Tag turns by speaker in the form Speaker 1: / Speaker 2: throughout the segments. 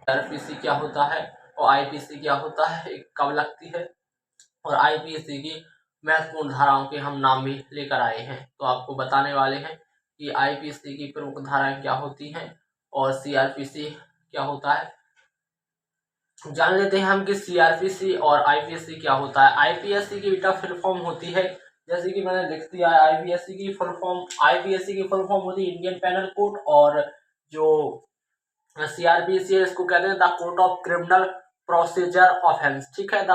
Speaker 1: CrPC क्या होता है और आईपीसी क्या होता है, कब लगती है, और आईपीसी की महत्वपूर्ण धाराओं के हम नाम भी लेकर आए हैं। तो आपको बताने वाले हैं कि आईपीसी की प्रमुख धाराएं क्या होती हैं और सीआरपीसी क्या होता है। जान लेते हैं हम कि सीआरपीसी और आईपीएससी क्या होता है। आईपीएससी की बेटा फुल फॉर्म होती है, जैसे कि मैंने लिख दिया है, आईपीएससी की फुल फॉर्म होती है इंडियन पेनल कोड, और जो सीआरपीसी है इसको कहते हैं the court of criminal procedure offence. ठीक है, the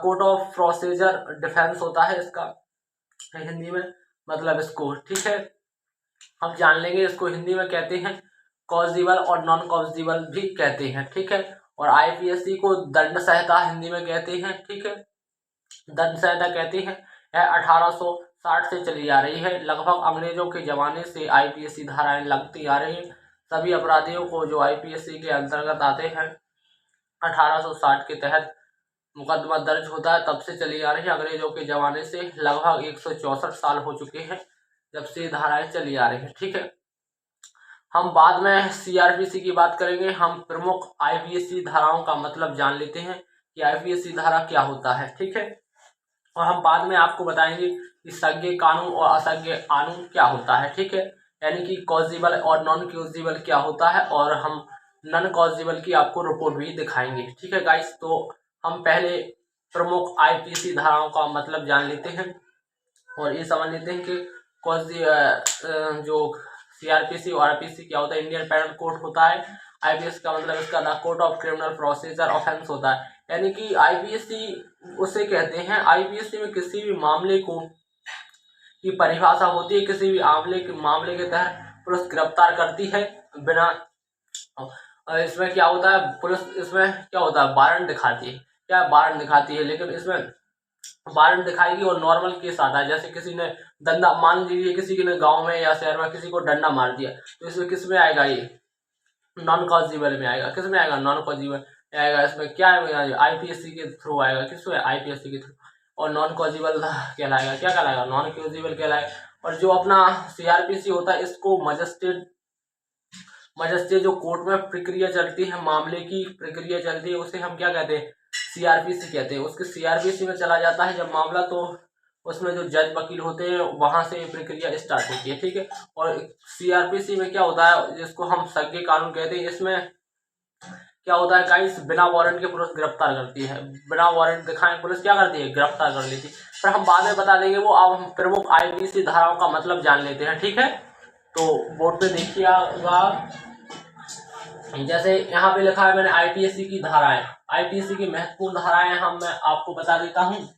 Speaker 1: court of procedure defence होता है इसका हिंदी में मतलब इसको। ठीक है, हम जान लेंगे इसको हिंदी में कहते हैं कॉजिबल और नॉन कॉजिबल भी कहते हैं। ठीक है, और आईपीएससी को दंड संहिता हिंदी में कहते हैं। ठीक है, दंड संहिता कहते हैं। यह 1860 से चली आ रही है, लगभग अंग्रेजों के जमाने से आईपीएससी धाराएं लगती आ रही हैं। सभी अपराधियों को जो आईपीएससी के अंतर्गत आते हैं 1860 के तहत मुकदमा दर्ज होता है, तब से चली आ रही है। अंग्रेजों के जमाने से लगभग 164 साल हो चुके हैं जब से धाराएं चली आ रही है। ठीक है, हम बाद में सीआरपीसी की बात करेंगे। हम प्रमुख आईपीएससी धाराओं का मतलब जान लेते हैं कि आईपीएससी धारा क्या होता है। ठीक है, और हम बाद में आपको बताएंगे कि संज्ञेय कानून और असंज्ञेय कानून क्या होता है। ठीक है, यानी कि कॉजिबल और नॉन कॉजिबल क्या होता है, और हम नॉन कॉजिबल की आपको रिपोर्ट भी दिखाएंगे। ठीक है गाइस, तो हम पहले प्रमुख आईपीएससी धाराओं का मतलब जान लेते हैं और ये समझ लेते हैं कि जो सीआरपीसी और आईपीसी क्या होता है। इंडियन पेनल कोड होता है, आईपीएस का मतलब इसका the court of criminal procedure offence होता है, यानी कि आईपीएससी उसे कहते हैं। आईपीएससी में किसी भी मामले को की परिभाषा होती है, किसी भी मामले के तहत पुलिस गिरफ्तार करती है बिना, इसमें क्या होता है, पुलिस इसमें क्या होता है वारंट दिखाती है, क्या वारंट दिखाती है, लेकिन इसमें वारंट दिखाएगी और नॉर्मल केस आता है। जैसे किसी ने डंडा, मान लीजिए किसी ने गांव में या शहर में किसी को डंडा मार दिया, तो इसमें किस में आएगा, ये नॉन कॉजिबल में आएगा। किस में आएगा, नॉन कॉजिबल आएगा। इसमें क्या है, आईपीएससी के थ्रू आएगा। किसमें, आईपीएससी के थ्रू। और नॉन कॉजिबल कहलाएगा, क्या कहलाएगा, नॉन कॉजिबल कहलाएगा। और जो अपना सीआरपीसी होता है इसको मजिस्ट्रेट जो कोर्ट में प्रक्रिया चलती है, मामले की प्रक्रिया चलती है, उसे हम क्या कहते हैं, सीआरपीसी कहते हैं। उसके सीआरपीसी में चला जाता है जब मामला, तो उसमें जो जज वकील होते हैं वहां से प्रक्रिया स्टार्ट होती है। ठीक है, और सीआरपीसी में क्या होता है, जिसको हम संज्ञेय कानून कहते हैं, इसमें क्या होता है गाइस, बिना वारंट के पुलिस गिरफ्तार करती है। बिना वारंट दिखाए पुलिस क्या करती है, गिरफ्तार कर लेती है। पर हम बाद में बता देंगे वो। अब हम प्रमुख आईपीसी धाराओं का मतलब जान लेते हैं। ठीक है, तो बोर्ड पे देखिएगा, जैसे यहाँ पे लिखा है मैंने आईपीएससी की धाराएं, आईपीएससी की महत्वपूर्ण धाराएं हम मैं आपको बता देता हूँ।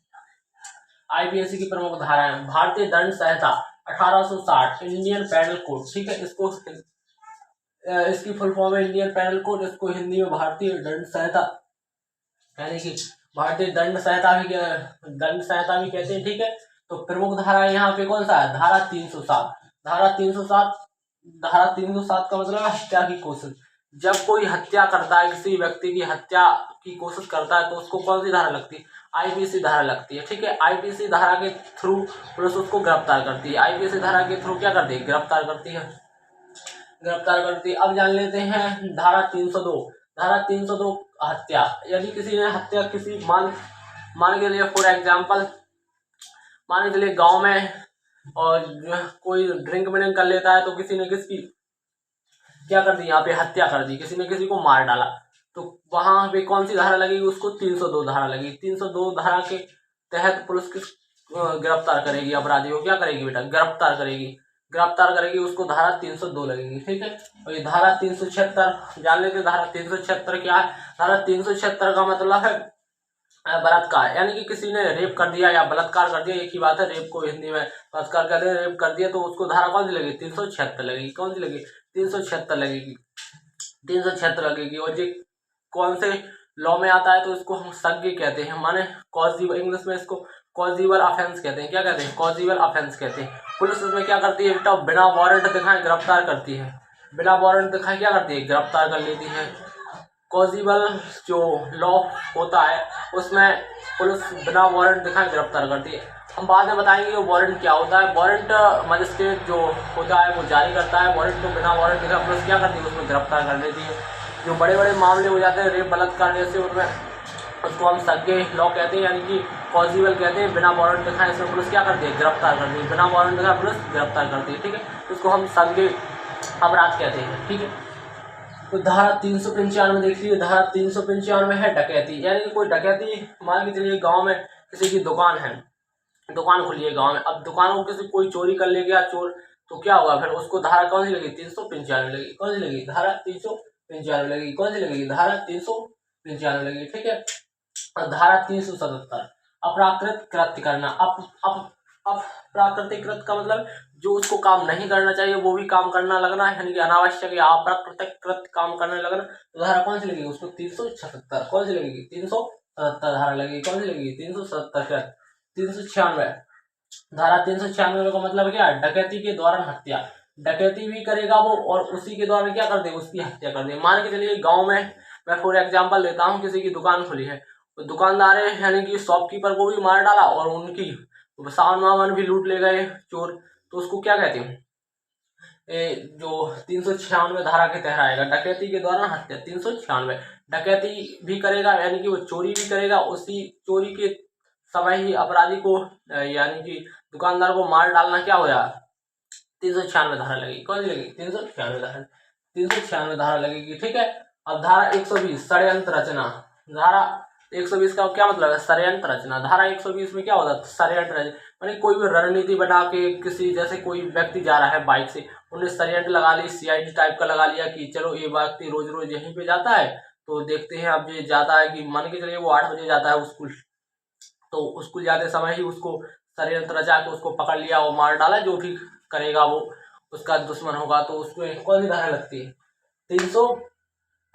Speaker 1: आईपीएससी की प्रमुख धाराएं, भारतीय दंड संहिता 1860, इंडियन पेनल कोड। ठीक है, इसकी फुल फॉर्म है इंडियन पेनल कोड, इसको हिंदी में भारतीय दंड संहिता, यानी कि भारतीय दंड संहिता भी कहते हैं। ठीक है, तो प्रमुख धारा यहाँ पे कौन सा है, धारा 307। धारा 307 का मतलब हत्या की कोशिश। जब कोई हत्या करता है, किसी व्यक्ति की हत्या की कोशिश करता है, तो उसको कौन सी धारा लगती है, आईपीसी धारा लगती है। ठीक है, आईपीसी धारा के थ्रू पुलिस उसको गिरफ्तार करती है। आईपीसी धारा के थ्रू क्या करती है, गिरफ्तार करती है। अब जान लेते हैं धारा 302। धारा 302 हत्या, यदि किसी ने हत्या, किसी मान के लिए फॉर एग्जाम्पल, मान के लिए गाँव में और कोई ड्रिंक विंक कर लेता है, तो किसी ने किसकी क्या कर दी, यहाँ पे हत्या कर दी, किसी ने किसी को मार डाला, तो वहां पे कौन सी धारा लगेगी, उसको 302 धारा लगेगी। 302 धारा के तहत पुलिस किस गिरफ्तार करेगी, अपराधी को क्या करेगी बेटा, गिरफ्तार करेगी, उसको धारा 302 लगेगी। ठीक है, और ये धारा 376 जान लेते। धारा 376 क्या है, धारा 376 का मतलब है बलात्कार, यानी कि किसी ने रेप कर दिया या बलात्कार कर दिया, एक ही बात है। रेप को हिंदी में बलात्कार कर दिया, रेप कर दिया, तो उसको धारा कौन सी लगेगी, 376 लगेगी। कौन सी लगेगी, 376 लगेगी। 376 लगेगी। और ये कौन से लॉ में आता है, तो इसको हम संज्ञेय कहते हैं, माने कॉजिबल, इंग्लिश में इसको कॉजिबल ऑफेंस कहते हैं। क्या कहते हैं, कॉजिबल ऑफेंस कहते हैं। पुलिस इसमें क्या करती है बेटा, बिना वारंट दिखाए गिरफ्तार करती है। बिना वारंट दिखाए क्या करती है, गिरफ्तार कर लेती है। कॉजिबल जो लॉ होता है उसमें पुलिस बिना वारंट दिखाए गिरफ्तार करती है। हम बाद में बताएंगे वो वारंट क्या होता है। वारंट मजिस्ट्रेट जो होता है वो जारी करता है। वारंट को बिना वारंट दिखाए पुलिस क्या करती है, उसमें गिरफ्तार कर लेती है। जो बड़े बड़े मामले हो जाते हैं रेप बलात्कार जैसे, उनमें उसको हम सगे लॉ कहते हैं, यानी कि पॉसिबल कहते हैं। बिना वारंट दिखाए इसमें पुलिस क्या करती है, गिरफ्तार करती है। बिना वारंट दिखाए पुलिस गिरफ्तार करती है, ठीक है। उसको हम सगे अपराध कहते हैं, ठीक है। तो धारा 395 देख लीजिए। धारा 395 है डकैती, यानी कि कोई डकैती, मान के चलिए गाँव में किसी की दुकान है, दुकान खुली है गाँव में, अब दुकान को किसी कोई चोरी कर ले गया चोर, तो क्या होगा फिर उसको धारा कौन सी लगेगी, 395 लगेगी। कौन सी लगेगी, धारा 395 लगेगी। कौन सी लगेगी, धारा 395 लगेगी, ठीक है। और धारा 377 अप्राकृत कृत्य करना। अप्राकृतिक कृत्य का मतलब जो उसको काम नहीं करना चाहिए वो भी काम करना लगना, यानी कि अनावश्यक या अप्राकृतिक कृत्य काम करने लगना। तो धारा कौन सी लगेगी उसको, 376। कौन सी लगेगी, 377 धारा लगेगी। कौन सी लगेगी, 377। 396 धारा 396 का मतलब क्या है, डकैती के दौरान हत्या। डकैती भी करेगा वो और उसी के दौरान क्या कर दे, उसकी हत्या कर दे। मान के चलिए गांव में, मैं फॉर एग्जांपल लेता हूँ, किसी की दुकान खुली है, तो दुकानदार है यानी कि शॉपकीपर को भी मार डाला और उनकी सामान वामान भी लूट ले गए चोर, तो उसको क्या कहते हैं, जो 396 धारा के तहत आएगा, डकैती के दौरान हत्या। 396 डकैती भी करेगा यानी कि वो चोरी भी करेगा, उसी चोरी के समय ही अपराधी को यानी कि दुकानदार को मार डालना क्या हो जाएगा, 396 धारा लगेगी। कौन सी लगेगी, 396 धारा, 396 धारा लगेगी, ठीक है। अब धारा 120 षड्यंत्र रचना। धारा 120 का क्या मतलब है, षड्यंत्र रचना। धारा 120 में क्या होता है, षड्यंत्र रचना, यानी कोई भी रणनीति बना के, किसी जैसे कोई व्यक्ति जा रहा है बाइक से, उन्हें षड्यंत्र लगा ली, सीआईडी टाइप का लगा लिया कि चलो ये व्यक्ति रोज रोज यहीं पे जाता है, तो देखते हैं अब ये जाता है कि मान के चलिए वो 8 बजे जाता है स्कूल, तो स्कूल जाते समय ही उसको षड्यंत्र रचा के उसको पकड़ लिया और मार डाला। जो भी करेगा वो उसका दुश्मन होगा, तो उसको कौन सी धारा लगती है,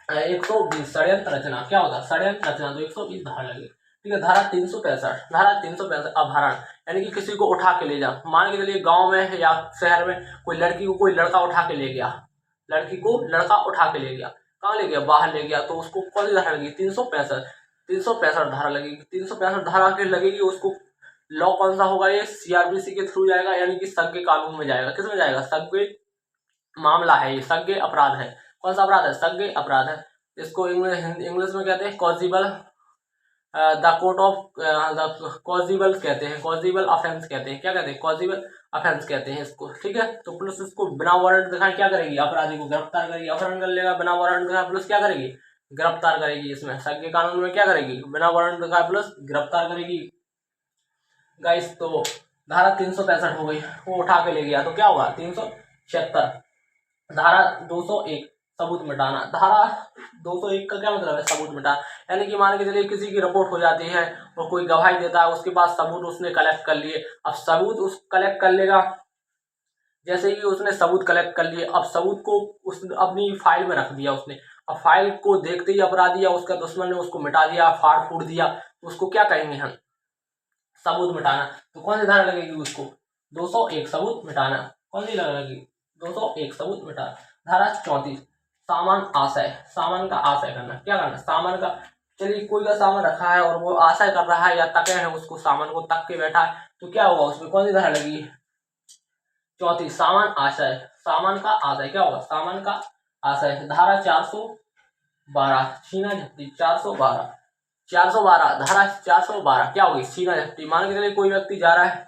Speaker 1: 120 षड्यंत्र रचना। क्या होगा, षड्यंत्र रचना, तो 120 धारा लगी, ठीक है। धारा 365 अपहरण, यानी कि किसी को उठा के ले जा। मान के चलिए गांव में या शहर में कोई लड़की को कोई लड़का उठा के ले गया, लड़की को लड़का उठा के ले गया, कहाँ ले गया, बाहर ले गया, तो उसको कौन सी धारा लगेगी, 365 धारा लगेगी। 365 धारा के लगेगी उसको। लॉ कौन सा होगा, ये सीआरपीसी के थ्रू जाएगा, यानी कि संज्ञेय कानून में जाएगा। किस में जाएगा, संज्ञेय मामला है ये, संज्ञेय अपराध है। कौन सा अपराध है, संज्ञेय अपराध है। इसको इंग्लिश में कहते हैं कॉजिबल, द कोर्ट ऑफ कॉजिबल कहते हैं, कॉजिबल ऑफेंस कहते हैं। क्या कहते हैं, कॉजिबल ऑफेंस कहते हैं इसको, ठीक है। तो पुलिस इसको बिना वारंट दिखाए क्या करेगी, अपराधी को गिरफ्तार करेगी। अपहरण कर लेगा, बिना वारंट दिखाए पुलिस क्या करेगी, गिरफ्तार करेगी। इसमें संज्ञेय कानून में क्या करेगी, बिना वारंट दिखाए पुलिस गिरफ्तार करेगी। गाइस तो धारा 365 हो गई, वो उठा के ले गया, तो क्या होगा, 376। धारा 201 सबूत मिटाना। धारा 201 का क्या मतलब है, सबूत मिटाना, यानी कि मान के चलिए किसी की रिपोर्ट हो जाती है और कोई गवाही देता है, उसके बाद सबूत उसने कलेक्ट कर लिए। अब सबूत उस कलेक्ट कर लेगा, जैसे ही उसने सबूत कलेक्ट कर लिए, अब सबूत को उसने अपनी फाइल में रख दिया उसने। अब फाइल को देखते ही अपराधी या उसका दुश्मन ने उसको मिटा दिया, फाड़ फूड़ दिया, तो उसको क्या कहेंगे हम, सबूत मिटाना। तो कौन सी धारा लगेगी उसको, 201 सबूत मिटाना। कौन सी लगेगी, 201 सबूत मिटाना। धारा 34 सामान आशय, सामान का आशय करना। क्या करना, सामान का, चलिए कोई का सामान रखा है और वो आशय कर रहा है या तके है, उसको सामान को तक के बैठा है, तो क्या होगा उसमें, कौन सी धारा लगेगी, 34 सामान आशय, सामान का आशय। क्या होगा, सामान का आशय। धारा 412 छीना झपटी। 412 धारा 412 क्या होगी, छीना झपटी। मान के चलिए कोई व्यक्ति जा रहा है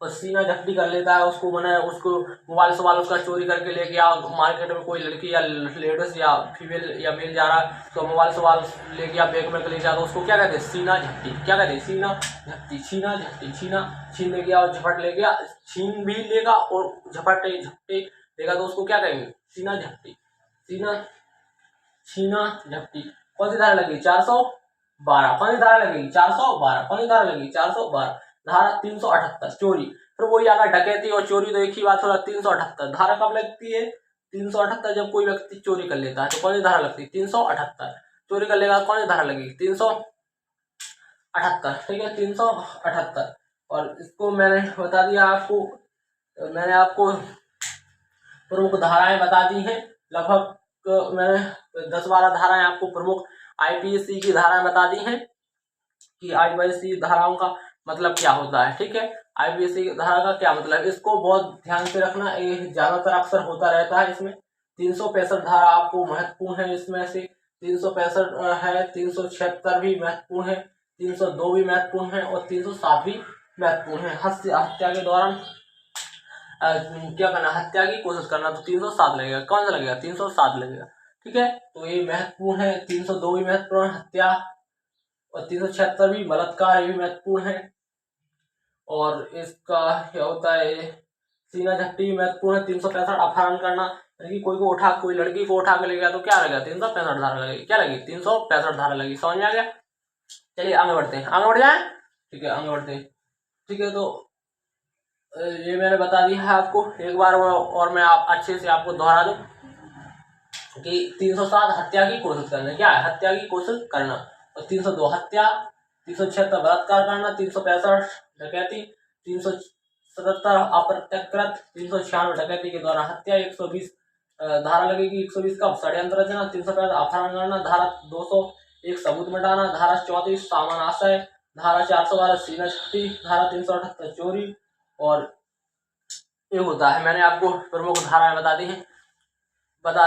Speaker 1: और सीना झपटी कर लेता है, उसको मैंने उसको मोबाइल सवाल उसका चोरी करके ले गया। मार्केट में कोई लड़की या लेडीज या फीमेल या मेल जा रहा है, तो मोबाइल सवाल ले गया, बैग में ले गया, तो उसको क्या कहते हैं, सीना झपटी। क्या कहते हैं, सीना झपटी। छीना झपटी, छीन ले गया और झपट ले गया, छीन भी लेगा और झपटे लेगा, तो उसको क्या कहेंगे, सीना झपटी। छीना झपटी। कौन सी धारा लगेगी, 412। कौन सी धारा लगेगी, 412। कौन सी धारा लगेगी, 412। धारा 378 चोरी। फिर वही आगा डकैती और चोरी, तो एक ही बात होगा। 378 धारा कब लगती है, 378 जब कोई व्यक्ति चोरी कर लेता है, तो कौन सी धारा लगती है, 378। चोरी कर लेगा, कौन सी धारा लगेगी, 378, ठीक है, 378। और इसको मैंने बता दिया आपको, मैंने आपको प्रमुख धाराएं बता दी हैं। लगभग मैंने 10-12 धाराएं आपको प्रमुख आईपीसी की धाराएं बता दी हैं कि आईपीसी धाराओं का मतलब क्या होता है, ठीक है। आईपीसी धारा का क्या मतलब, इसको बहुत ध्यान से रखना, ये ज्यादातर अक्सर होता रहता है इसमें, 365 धारा आपको महत्वपूर्ण है, इसमें से 365 है, 376 भी महत्वपूर्ण है, 302 भी महत्वपूर्ण है और 307 भी महत्वपूर्ण है। हत्या के दौरान क्या करना, हत्या की कोशिश करना, तो 307 लगेगा। कौन सा लगेगा, 307 लगेगा। ठीक है, तो ये महत्वपूर्ण है। 302 भी महत्वपूर्ण, हत्या, और 376 भी बलात्कार, ये भी महत्वपूर्ण है। और इसका क्या होता है, सीना झपटी महत्वपूर्ण है। 365 अपहरण करना, यानी कि कोई लड़की को उठा के ले गया तो क्या लगेगा, 365 धारा लगेगी। क्या लगेगी, 365 धारा लगेगी। समझ में आ गया। चलिए आगे बढ़ते हैं, आगे बढ़ जाए। ठीक है, आगे बढ़ते हैं। ठीक है, तो ये मैंने बता दिया है आपको एक बार, और मैं आप अच्छे से आपको दोहरा दूं कि 307 हत्या की कोशिश करना, क्या है, हत्या की कोशिश करना, और 302 हत्या, 376 बलात्कार करना, 365 डकैती, 377 अप्रत्यकृत, 396 डकैती के द्वारा हत्या, 120 धारा लगेगी। 120 का षड्यंत्र रचना, 365 अपहरण करना, धारा 201 सबूत मिटाना, धारा 34 सामान आशय, धारा 412 सीना छुट्टी, धारा 378 चोरी। और ये होता है, मैंने आपको प्रमुख धाराएं बता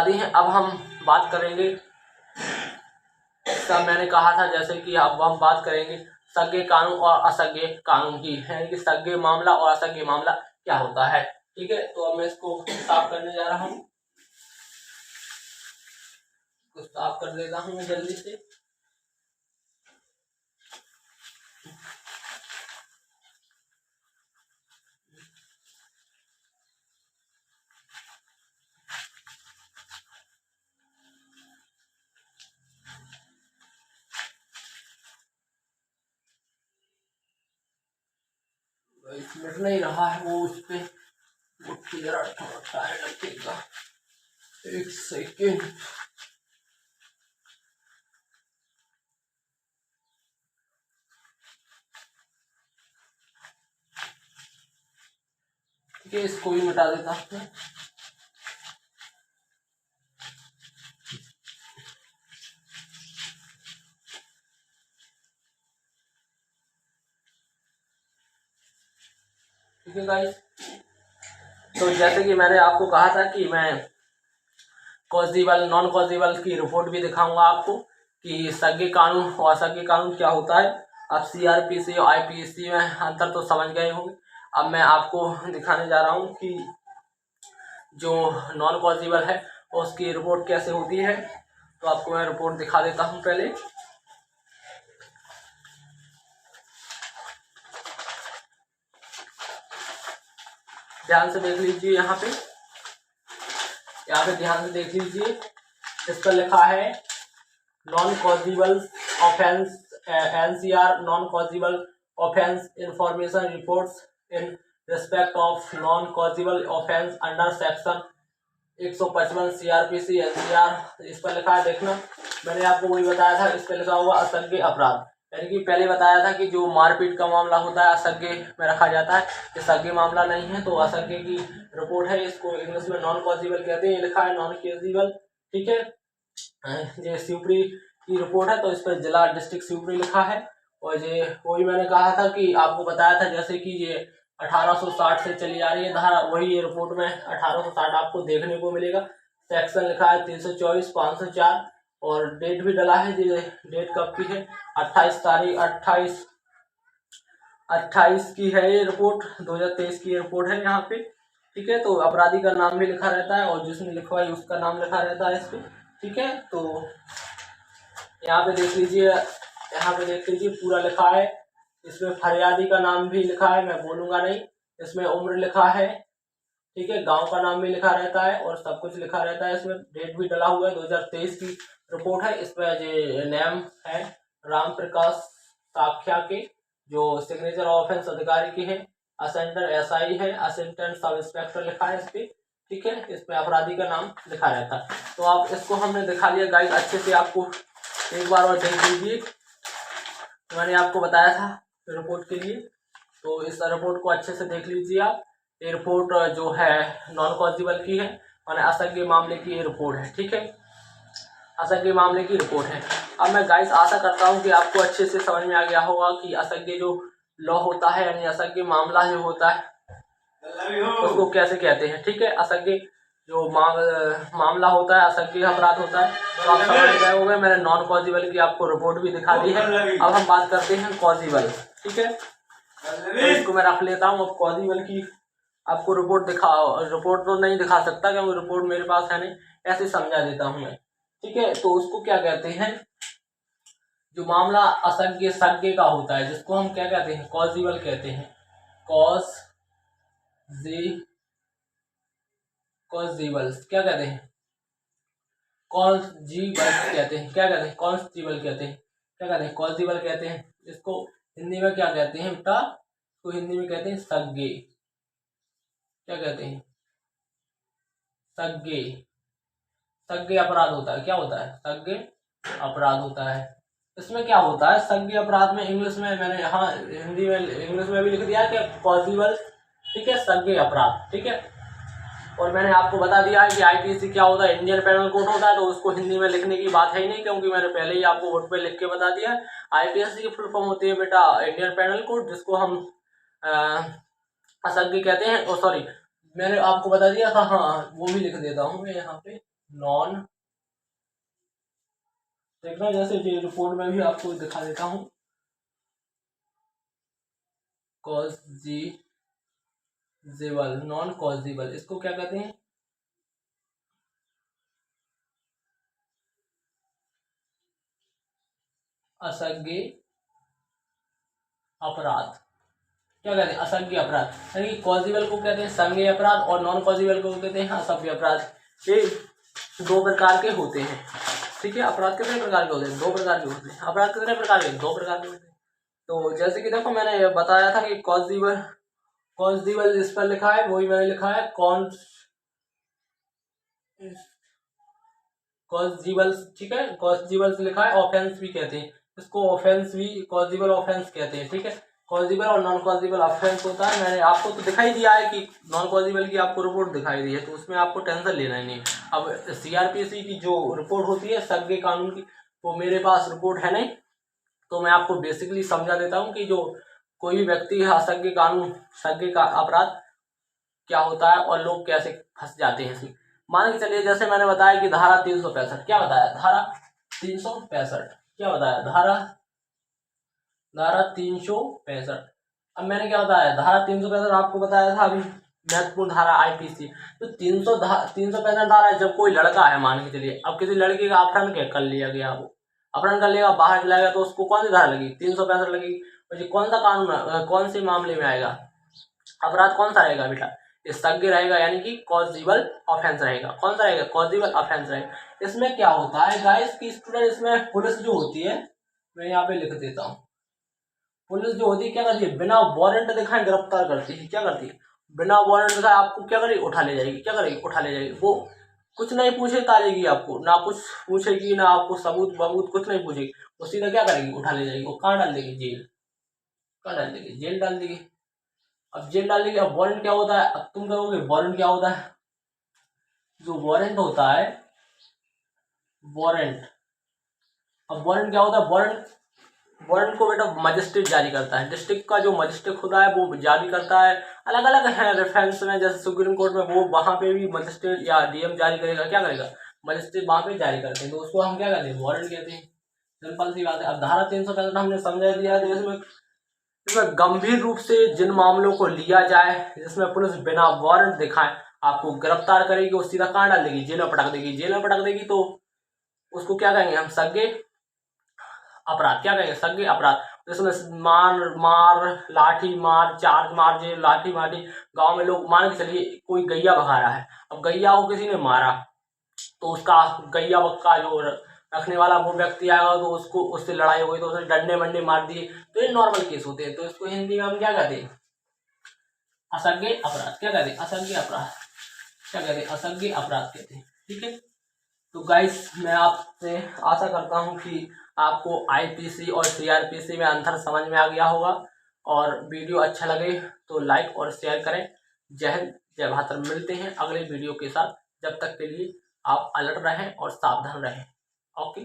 Speaker 1: दी हैं। अब हम बात करेंगे, सब मैंने कहा था जैसे कि अब हम बात करेंगे सज्ञ कानून और असज्ञ कानून की, है कि सज्ञ मामला और असज्ञ मामला क्या होता है। ठीक है, तो अब मैं इसको साफ करने जा रहा हूँ, साफ कर देता हूँ मैं जल्दी से। मिट नहीं रहा है वो, उस पे मुट्ठी जरा टाइम लगेगा, एक सेकेंड। ठीक है, इसको भी मिटा देता हूँ। ठीक है गाइस, तो जैसे कि मैंने आपको कहा था कि मैं कॉजिबल नॉन कॉजिबल की रिपोर्ट भी दिखाऊंगा आपको कि सज्ञ कानून और असज्ञ कानून क्या होता है। अब सीआरपीसी और आईपीसी में अंतर तो समझ गए होंगे। अब मैं आपको दिखाने जा रहा हूँ कि जो नॉन कॉजिबल है उसकी रिपोर्ट कैसे होती है। तो आपको मैं रिपोर्ट दिखा देता हूँ पहले। ध्यान से देख लीजिए, यहाँ पे ध्यान से देख लीजिए, इस पर लिखा है non cognizable offence, NCR non cognizable offence information reports in respect of non cognizable offence under section 155 CrPC NCR. इस पर लिखा है, देखना मैंने आपको वही बताया था। इस पर लिखा हुआ असज्ञ अपराध, यानी कि पहले बताया था कि जो मारपीट का मामला होता है असज्ञ में रखा जाता है, ये सज्ञ मामला नहीं है। तो असज्ञ की रिपोर्ट है, इसको इंग्लिश में नॉन कॉजिबल कहते हैं। ये लिखा है नॉन कॉजिबल। ठीक है, ये शिवपुरी की रिपोर्ट है, तो इस पर जिला डिस्ट्रिक्ट शिवपुरी लिखा है। और ये वही मैंने कहा था कि आपको बताया था जैसे कि ये 1860 से चली आ रही है धारा, वही ये रिपोर्ट में 1860 आपको देखने को मिलेगा। सेक्शन लिखा है 324 504 और डेट भी डला है। ये डेट कब की है, 28 की है ये रिपोर्ट, 2023 की रिपोर्ट है यहाँ पे। ठीक है, तो अपराधी का नाम भी लिखा रहता है और जिसने लिखवाई उसका नाम लिखा रहता है इस पे। ठीक है, तो यहाँ पे देख लीजिए, पूरा लिखा है। इसमें फरियादी का नाम भी लिखा है, मैं बोलूंगा नहीं। इसमें उम्र लिखा है, ठीक है, गांव का नाम भी लिखा रहता है और सब कुछ लिखा रहता है। इसमें डेट भी डला हुआ है, 2023 की रिपोर्ट है। इसमें जो नेम है राम प्रकाश साख्या के, जो सिग्नेचर ऑफेंस अधिकारी के हैं, असिस्टेंट एसआई है, असिस्टेंट सब इंस्पेक्टर लिखा है इस पे। ठीक है, इसमें अपराधी का नाम लिखा रहता है। तो आप इसको हमने दिखा लिया गाइस, अच्छे से आपको एक बार और देख लीजिए। मैंने आपको बताया था रिपोर्ट के लिए, तो इस रिपोर्ट को अच्छे से देख लीजिए आप। ये रिपोर्ट जो है नॉन कॉजिबल की है और असज्ञ मामले की ये रिपोर्ट है। ठीक है, असज्ञ मामले की रिपोर्ट है। अब मैं गाइस आशा करता हूँ कि आपको अच्छे से समझ में आ गया होगा कि असज्ञ जो लॉ होता है, यानी असज्ञ मामला जो होता है उसको कैसे कहते हैं। ठीक है, असज्ञ जो मामला होता है असंज्ञेय अपराध होता है। तो आप समझ गए होंगे, मैंने नॉन कॉजिबल की आपको रिपोर्ट भी दिखा दी है। अब हम बात करते हैं कॉजिबल, ठीक है। तो इसको मैं रख लेता हूँ। अब कॉजिबल की आपको रिपोर्ट तो नहीं दिखा सकता क्योंकि रिपोर्ट मेरे पास है नहीं, ऐसे समझा देता हूँ मैं, ठीक है। तो उसको क्या कहते हैं, जो मामला असंज्ञेय संज्ञेय का होता है जिसको हम क्या कहते हैं, कॉजिबल कहते हैं। कॉजिबल क्या कहते हैं, कॉजिबल कहते हैं, क्या कहते हैं, कॉन्स्टिबल कहते हैं, क्या कहते हैं, कॉजिबल कहते हैं। इसको हिंदी में क्या कहते हैं बेटा, तो हिंदी में कहते हैं संज्ञेय, क्या कहते हैं, संज्ञेय। संज्ञेय अपराध होता है, क्या होता है, संज्ञेय अपराध होता है। इसमें क्या होता है, संज्ञेय अपराध में इंग्लिश में मैंने यहाँ हिंदी में इंग्लिश में भी लिख दिया कि कॉजिबल, ठीक है, संज्ञेय अपराध, ठीक है। और मैंने आपको बता दिया है कि आईपीसी क्या होता है, इंडियन पेनल कोड होता है। तो उसको हिंदी में लिखने की बात है ही नहीं क्योंकि मैंने पहले ही आपको बोर्ड पे लिख के बता दिया है। आईपीसी की फुल फॉर्म होती है बेटा इंडियन पेनल कोड, जिसको हम असंज्ञेय कहते हैं। और सॉरी, मैंने आपको बता दिया था, हाँ वो भी लिख देता हूँ मैं यहाँ पे, नॉन, देखना जैसे रिपोर्ट में भी आपको दिखा देता हूँ, कॉजिबल, नॉन कॉजिबल, इसको क्या कहते हैं, असंज्ञेय अपराध, क्या कहते हैं, असंज्ञेय अपराध। यानी कॉजिबल को कहते हैं संज्ञेय अपराध और नॉन कॉजिबल को कहते हैं असंज्ञेय अपराध। ये दो प्रकार के होते हैं, ठीक है। अपराध कितने प्रकार के होते हैं, दो प्रकार के होते हैं। अपराध कितने प्रकार के, दो प्रकार के होते हैं। तो जैसे कि देखो मैंने बताया था कि कॉजिबल इस पर लिखा है, वही मैंने लिखा है कॉजिबल, ठीक है, कॉजिबल लिखा है। ऑफेंस भी कहते हैं इसको, ऑफेंस भी, कॉजिबल ऑफेंस कहते हैं, ठीक है। कॉजिबल और नॉन कॉजिबल ऑफेंस होता है। मैंने आपको तो दिखाई दिया है कि नॉन कॉजिबल की आपको रिपोर्ट दिखाई दी है, तो उसमें आपको टेंशन लेना ही नहीं। अब सीआरपीसी की जो रिपोर्ट होती है संज्ञेय कानून की, वो मेरे पास रिपोर्ट है नहीं, तो मैं आपको बेसिकली समझा देता हूँ कि जो कोई भी व्यक्ति है असंज्ञेय कानून, संज्ञेय का अपराध क्या होता है और लोग कैसे फंस जाते हैं इसमें। मान के चलिए जैसे मैंने बताया कि धारा 365, क्या बताया, धारा 365, क्या बताया, धारा 365। अब मैंने क्या बताया, धारा 365 आपको बताया था अभी, महत्वपूर्ण धारा आईपीसी। तो 365 धारा, जब कोई लड़का है, मान के चलिए अब किसी लड़के का अपहरण कर लिया गया, वो अपहरण कर लिया, बाहर चला गया, तो उसको कौन सी धारा लगी, 365 लगेगी। और ये कौन सा कानून, कौन से मामले में आएगा, अपराध कौन सा रहेगा बेटा, संज्ञेय रहेगा, यानी कि कॉजिबल ऑफेंस रहेगा। कौन सा रहेगा, कॉजिबल ऑफेंस रहेगा। इसमें क्या होता है गाइस की स्टूडेंट, इसमें पुलिस जो होती है, मैं यहाँ पे लिख देता हूँ, पुलिस जो होती है क्या करती है, बिना वारंट दिखाए गिरफ्तार करती है। क्या करती है, बिना वारंट दिखाए आपको क्या करेगी, उठा ले जाएगी। क्या करेगी, उठा ले जाएगी। वो कुछ नहीं पूछे तालेगी आपको, ना कुछ पूछेगी, ना आपको सबूत वबूत कुछ नहीं पूछेगी, वो सीधा क्या करेगी, उठा ले जाएगी। वो कहाँ डाल देगी, जेल, कहाँ डाल देगी, जेल डाल देगी। अब जेल डाल देगी। अब वारंट क्या होता है, अब तुम कहोगे वारंट क्या होता है, जो वारंट होता है, वारंट, अब वारंट क्या होता है, वारंट को बेटा मजिस्ट्रेट जारी करता है। डिस्ट्रिक्ट का जो मजिस्ट्रेट होता है वो जारी करता है। अलग अलग है रेफरेंस में, जैसे सुप्रीम कोर्ट में वो वहां पे भी मजिस्ट्रेट या डीएम जारी करेगा, क्या करेगा, मजिस्ट्रेट वहां पे जारी करते हैं, तो उसको हम क्या कहते हैं, वारंट कहते हैं। सिंपल सी बात है। अब धारा 365 हमने समझा दिया है। तो इसमें गंभीर रूप से जिन मामलों को लिया जाए जिसमें पुलिस बिना वारंट दिखाए आपको गिरफ्तार करेगी, वो सीधा कहाँ डाल देगी, जेल में पटक देगी। जेल में पटक देगी तो उसको क्या कहेंगे हम, संज्ञेय अपराध, क्या कहेंगे, संज्ञेय अपराध। जिसमें मार लाठी मार, चार्ज मार, जे लाठी मारी, गांव में लोग, मान के चलिए कोई गैया भगा रहा है, अब गैया को किसी ने मारा, तो उसका गैया का जो रखने वाला वो व्यक्ति आएगा, तो उसको उससे लड़ाई हो गई, तो उसने डंडे मंडे मार दिए, तो ये नॉर्मल केस होते हैं। तो इसको हिंदी में हम क्या कहते हैं, असंज्ञेय अपराध। क्या कहते हैं, असंज्ञेय अपराध, क्या कहते हैं, असंज्ञेय अपराध कहते हैं, ठीक है। तो गाइस मैं आपसे आशा करता हूं कि आपको आईपीसी और सीआरपीसी में अंतर समझ में आ गया होगा, और वीडियो अच्छा लगे तो लाइक और शेयर करें। जय हिंद, जय भारत। मिलते हैं अगले वीडियो के साथ, जब तक के लिए आप अलर्ट रहें और सावधान रहें। ओके।